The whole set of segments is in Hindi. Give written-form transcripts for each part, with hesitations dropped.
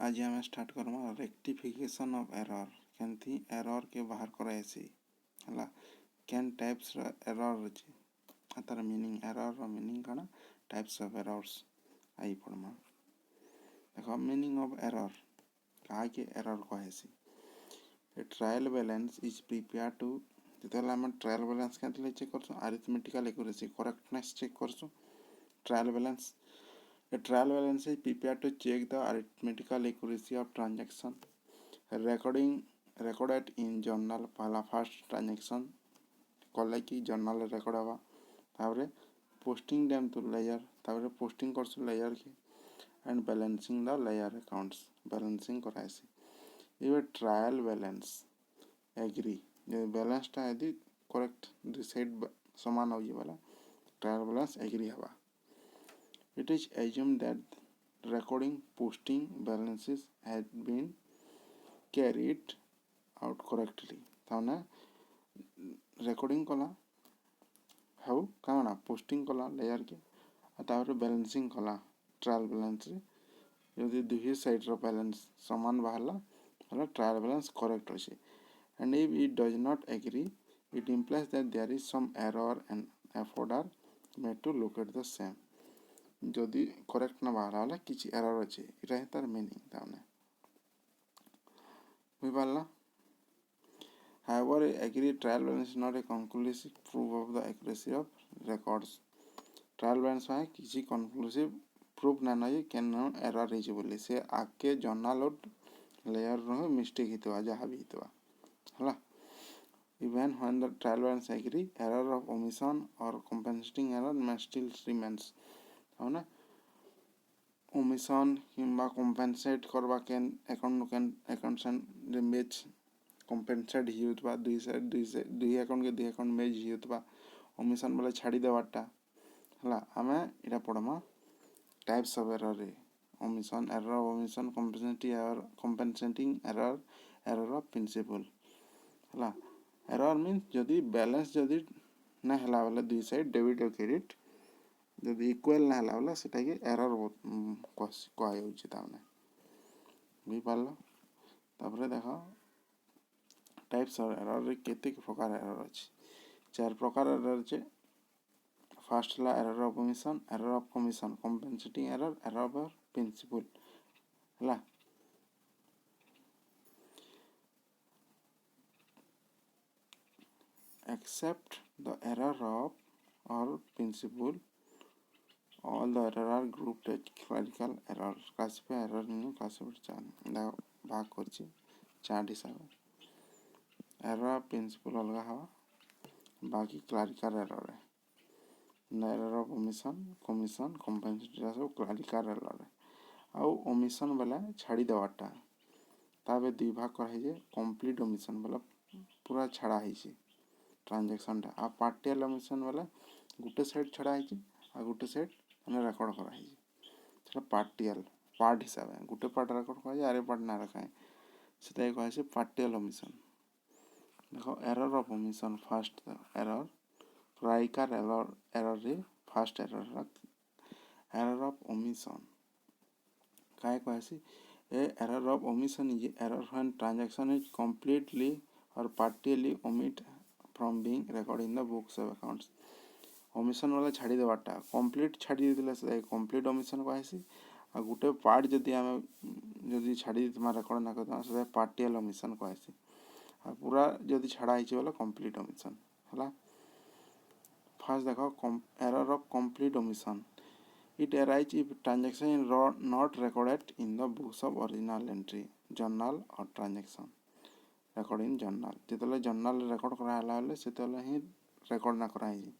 आज आम स्टार्ट करमा रेक्टिफिकेशन ऑफ एरर केमती एरर के बाहर कराएसी हला कैन टाइप्स एरर अछि तार मीनिंग एरर रो मीनिंग कना टाइप्स ऑफ एरर्स आई पड़मा देखो मीनिंग ऑफ एरर का के एरर कहेसी a trial balance is prepare to जेतला हम ट्रायल बैलेंस केतले चेक करसो अरिथमेटिकल एक्यूरेसी करेक्टनेस चेक करसो trial balance. A trial balance is prepared to check the arithmetical accuracy of transaction. Recorded in journal पहला first transaction कॉल की journal record हवा तापरे posting them to layer तापरे posting करसु layer की and balancing the layer accounts balancing कराएसी ये trial balance agree ये balance टा यदि correct decide समान हो ये वाला trial balance agree हवा. It is assumed that recording posting balances had been carried out correctly. ताने recording कला हाउ काना posting कला layer के तापर balancing कला trial balance रे यदि दुही साइड रो balance समान बाहरला हला trial balance correct होसी and if it does not agree it implies that there is some error and effort are made to locate the same. जदि करेक्ट ना बाहर आला किछि एरर अछि इटा है तार मीनिंग ताने बुझ पाला. However, agree trial balance is not a conclusive proof of the accuracy of records. Trial balance है किसी conclusive proof ना नहीं केन एरर है बोले से आके जर्नल और लेयर रो मिस्टेक हितवा जहाँ भी हितवा हला. Even when the trial balance agree, error of omission or compensating error may still remains. ना omission किंबा compensate करवा केन अकाउंट रे मैच compensate ही होतबा दुई अकाउंट के दुई अकाउंट मैच ही होतबा omission वाला छाड़ी देवाटा हला हमें इरा पड़मा टाइप्स ऑफ एरर रे omission error of omission compensating error error of principle हला एरर मीन्स जदि बैलेंस जदि ना हला वाला दुई साइड डेबिट और क्रेडिट जदि इक्वल ना हला वाला सेटा के एरर कहा जाउछि ताने बुझि पारलो. तापरे देखो टाइप्स ऑफ एरर रे केते प्रकार एरर अछि चार प्रकार एरर छै. फर्स्ट ला error of omission error of commission compensating error error of principle हला except the error of or principle all the error are grouped as clerical error classify error in classify चार भाग करछि चार हिसाब error of principle अलगा हवा बाकी clerical error है error of omission commission compensatory सब clerical error है आउ omission वाला छाड़ी देवाटा ताबे दुई भाग कराई जे complete omission वाला पूरा छाड़ा है छी ट्रांजैक्शन टा आ पार्टियल ओमिशन वाला गुटे साइड छड़ा है आ गुटे साइड माने रेकॉर्ड करा है सेटा पार्टियल पार्ट हिसाब है गुटे पार्ट रेकॉर्ड करा आरे पार्ट ना रखा है सेटा कहै छै पार्टियल ओमिशन. देखो error of omission first error clerical error रे फर्स्ट एरर ऑफ ओमिशन काय कहै छै a error of omission is error when transaction is completely or partially omit from being recorded in the books of accounts. omission वाला छाड़ी देवाटा कंप्लीट छाड़ी देला से कंप्लीट omission कहैसी आ गुटे पार्ट जदी हम जदी छाड़ी देतमा रेकॉर्ड ना करतमा से पार्टियल omission कहैसी आ पूरा जदी छाड़ा आइछ वाला कंप्लीट omission हला. फर्स्ट देखो error of complete omission it arises if transaction is not recorded in the books of original entry journal or transaction record in journal जेतले जर्नल रेकॉर्ड करा हला हले सेतले ही रेकॉर्ड ना करा ही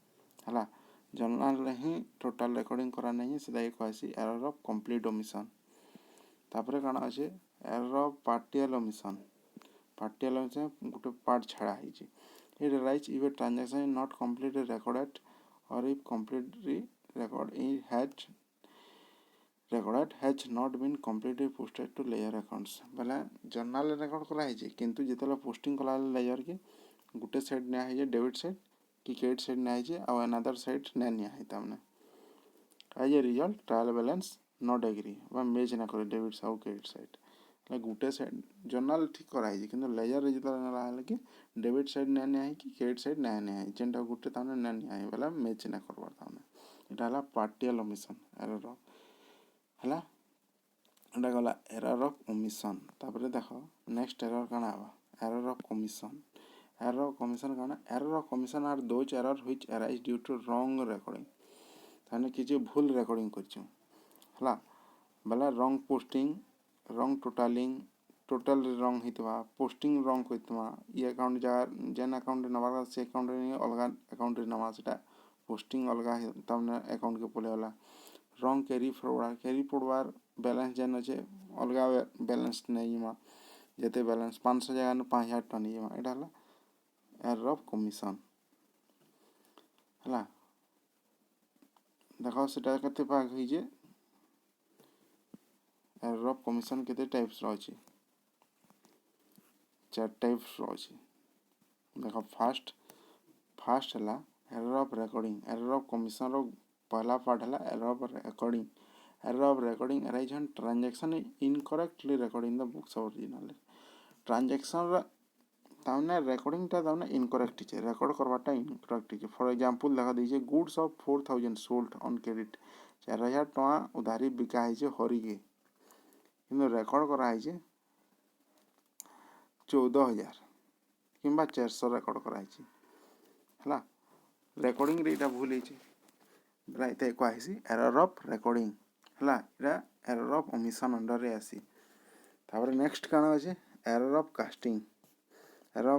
हला जर्नल रे ही टोटल रेकॉर्डिंग करा नहीं सेदा एक कहसी एरर ऑफ कंप्लीट ओमिशन. तापरे काना अछि error of partial omission Gute part छाड़ा ही छी it arises if a transaction is not completely recorded or if completely recorded has not been completely posted to layer accounts बोले जर्नल रेकॉर्ड करा है किंतु जेतला पोस्टिंग कला लेयर के गुटे साइड ने है डेबिट साइड की क्रेडिट साइड ने है और अनदर साइड ने निया है तामने as a result trial balance not agree वा मैच ना करे डेबिट और क्रेडिट साइड गुटे साइड जर्नाल ठीक कराई कि लेजर रे जो ना कि डेबिट साइड ना निया कि क्रेडिट साइड ना निया जेनटा गुटे ताने ना निया बेला मैच ना करबार ताने इटा हला पार्शियल ओमिशन एरर हला एटा गला एरर ऑफ ओमिशन तापर देखो नेक्स्ट एरर काना आबा error of commission error of commission are those error which arise due to wrong recording ताने किछि भूल रिकॉर्डिंग करछु हला बला wrong posting wrong totaling total wrong हितवा पोस्टिंग रॉन्ग होइतवा ये अकाउंट जा जेन अकाउंट नंबर से अकाउंट रे अलगा अकाउंट रे नामा सेटा पोस्टिंग अलगा तमने अकाउंट के पले वाला रॉन्ग कैरी फॉरवर्ड बैलेंस जेन अछि अलगा बैलेंस नहीं मा जेते बैलेंस 500 जगह न 5000 टका नहीं मा एटा हला एरर ऑफ कमीशन हला देखो सेटा कते भाग होई जे एरर ऑफ कमीशन केते टाइप्स रहछि 4 टाइप्स रहछि देखो फर्स्ट हला एरर ऑफ कमीशन रो पहला पार्ट हला error of recording arise when transaction incorrectly record in the books original transaction रा तामने रिकॉर्डिंग ता तामने इनकरेक्ट छे रिकॉर्ड करवाटा इनकरेक्ट छे फॉर एग्जांपल देखा दीजिए goods of 4000 sold on credit 4000 टका उधारी बिका है छे हरी के किंतु रिकॉर्ड करा है छे 14000 किंबा 400 रिकॉर्ड करा है छे हला रिकॉर्डिंग रे इटा भूल है छे ब्राइते क्वाइसी एरर ऑफ रिकॉर्डिंग हला इरा एरर ऑफ ओमिशन अंडर रे आसी तापर नेक्स्ट काना अछि एरर ऑफ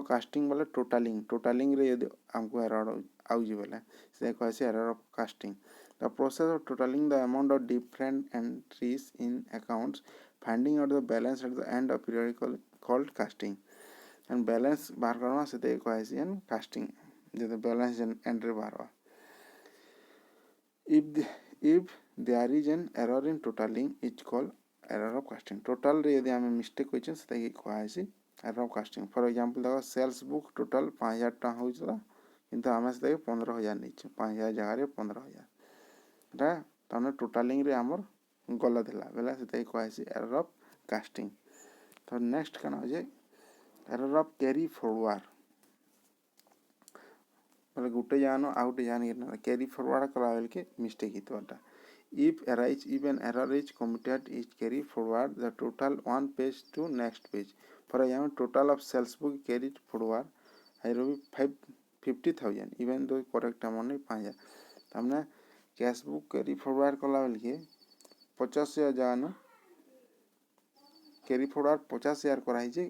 कास्टिंग बोले टोटालिंग रे यदि हमको एरर आउ जे बोले से क्वाइसी error of casting the process of totaling the amount of different entries in accounts finding out the balance at the end of period called casting and balance बाहर करवा से क्वाइसी एंड कास्टिंग जे बैलेंस एंट्री बाहर if there is an error in totaling it's called error of casting total रे यदि हमें मिस्टेक होइछन से ताकि कहैसी error of casting for example देखो सेल्स बुक टोटल 5000 टका होइछला किंतु हमें से 15000 नैछ 5000 जगह रे 15000 रा तने टोटालिंग रे हमर गलत हला बेला से ताकि कहैसी error of casting तो नेक्स्ट कना हो जे error of carry forward मतलब गुटे जानो आउट जान के कैरी फॉरवर्ड करावेल के mistake हितवाटा if an error is committed is carry forward the total one page to next page for example total of sales book carried forward I will be 50,000 even though correct amount is 5000 हमने कैश बुक कैरी फॉरवर्ड करावेल के 50000 जानो कैरी फॉरवर्ड 50000 कराई जे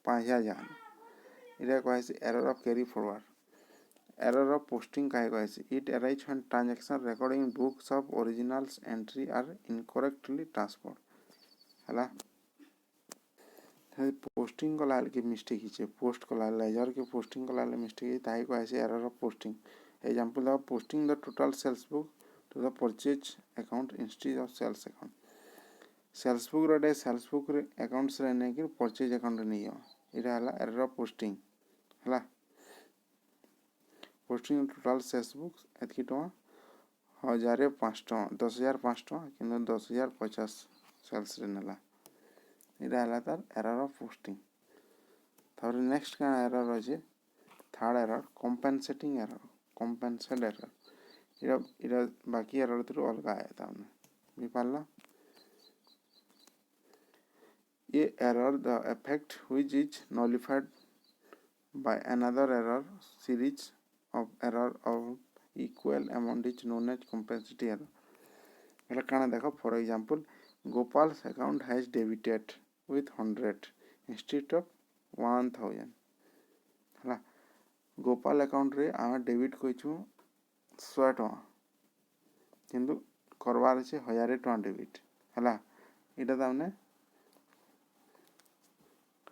5000 जानो इरा कहै error of carry forward error of posting काहे कहै it arises when transaction recording books of originals entry are incorrectly transferred हला पोस्टिंग कला के मिस्टेक हिचे पोस्ट कला लेजर के पोस्टिंग कला मिस्टेक ताहे कहै error of posting example of posting the total sales book to the purchase account instead of sales book रे accounts रे नै कि purchase account रे नै इरा हला error of posting हला पोस्टिंग टोटल सेल्स बुक एतकी टका 1500 टका 10500 टका किंतु 10050 सेल्स रे नला इरा हला तार एरर ऑफ पोस्टिंग तापर नेक्स्ट का एरर अछि third error compensating error compensate error इरा बाकी एरर तो अलग आया था हमने भी पाला ये error the effect which is nullified by another error series of error of equal amount is known as compensatory error एला काना देखो for example Gopal's account has debited with 100 instead of 1000 हला गोपाल अकाउंट रे आमे डेबिट कोइछु 100 टका किंतु करवार छे 1000 टका डेबिट हला इटा तामने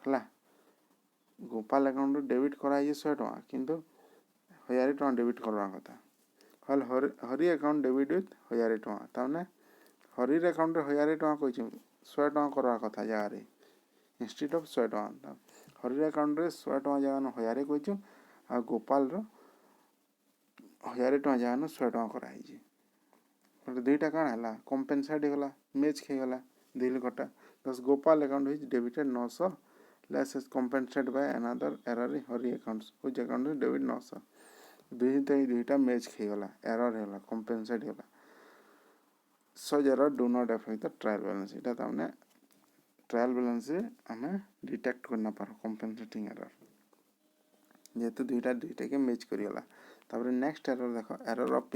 हला गोपाल अकाउंट डेबिट करा 100 टका किंतु 1000 टका डेबिट करवा कथा हल हरी अकाउंट डेबिट विथ 1000 टका ताने हरी अकाउंट रे 1000 टका कोइछ 100 टका करवा कथा जगह रे इंस्टेड ऑफ 100 टका हरी अकाउंट रे 100 टका जगह न 1000 कोइछ आ गोपाल रो 1000 टका जगह न 100 टका करा हिजे मतलब दुईटा कान हला कंपेंसेट होला मैच खे होला दिल कटा Thus Gopal account is debited 900 less is compensated by another error in Hari accounts which account is debit 900 दुईटा मैच खेगला एरर होला कंपेनसेट होला such error do not affect the trial balance इटा तामने ट्रायल बैलेंस से हमें डिटेक्ट करना पारो कंपेनसेटिंग एरर जेहेतु दुईटा के मैच करियला तापर नेक्स्ट एरर देखो एरर ऑफ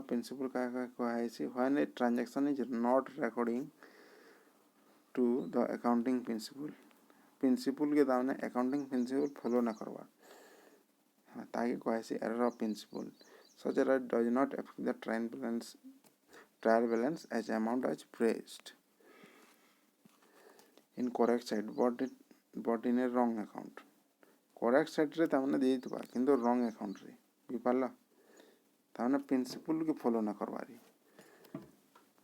प्रिंसिपल का कहा है when a transaction is not recording to the accounting principle के दामने अकाउंटिंग प्रिंसिपल फॉलो ना करवा ताकि कहा है error of principle such error does not affect the trial balance as amount as praised in correct side but in a wrong account correct side रे तामने दे दिबा किंतु wrong account रे बिपाला तामने प्रिंसिपल के फॉलो ना Karwari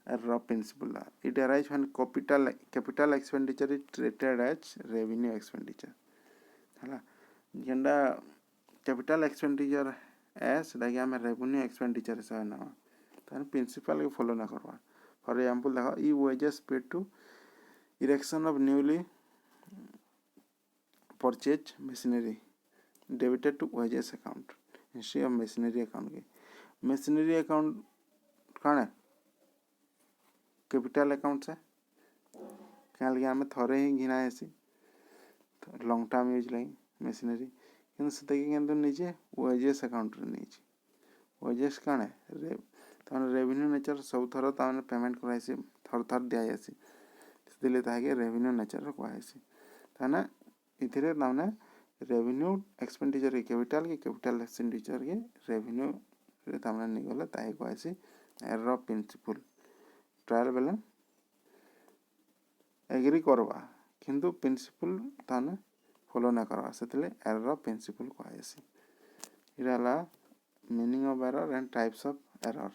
error of principle it arises when capital expenditure is treated as revenue expenditure हला जेंडा capital expenditure as लागे हमें revenue expenditure से ना तान प्रिंसिपल के फॉलो ना करवा फॉर एग्जांपल देखो ई wages paid to erection of newly purchased machinery debited to wages account instead of machinery account के machinery account कौन है कैपिटल अकाउंट से क्या लगे हमें थोड़े ही घिना है सी लॉन्ग टर्म यूज लगी मशीनरी किंतु से किंतु नीचे वेजेस अकाउंट रे नीचे वेजेस कौन है ताने रेवेन्यू नेचर सब थर ताने पेमेंट कराई से थर दिया जासी इसलिए ताके रेवेन्यू नेचर को आसी ताने इधरे ताने रेवेन्यू एक्सपेंडिचर के कैपिटल एक्सपेंडिचर के रेवेन्यू रे ताने निगला ताहे को आसी error of principle trial balance agree करवा किंतु प्रिंसिपल ताने फॉलो ना करवा सेतले एरर ऑफ प्रिंसिपल को आसी इराला meaning of error and types of error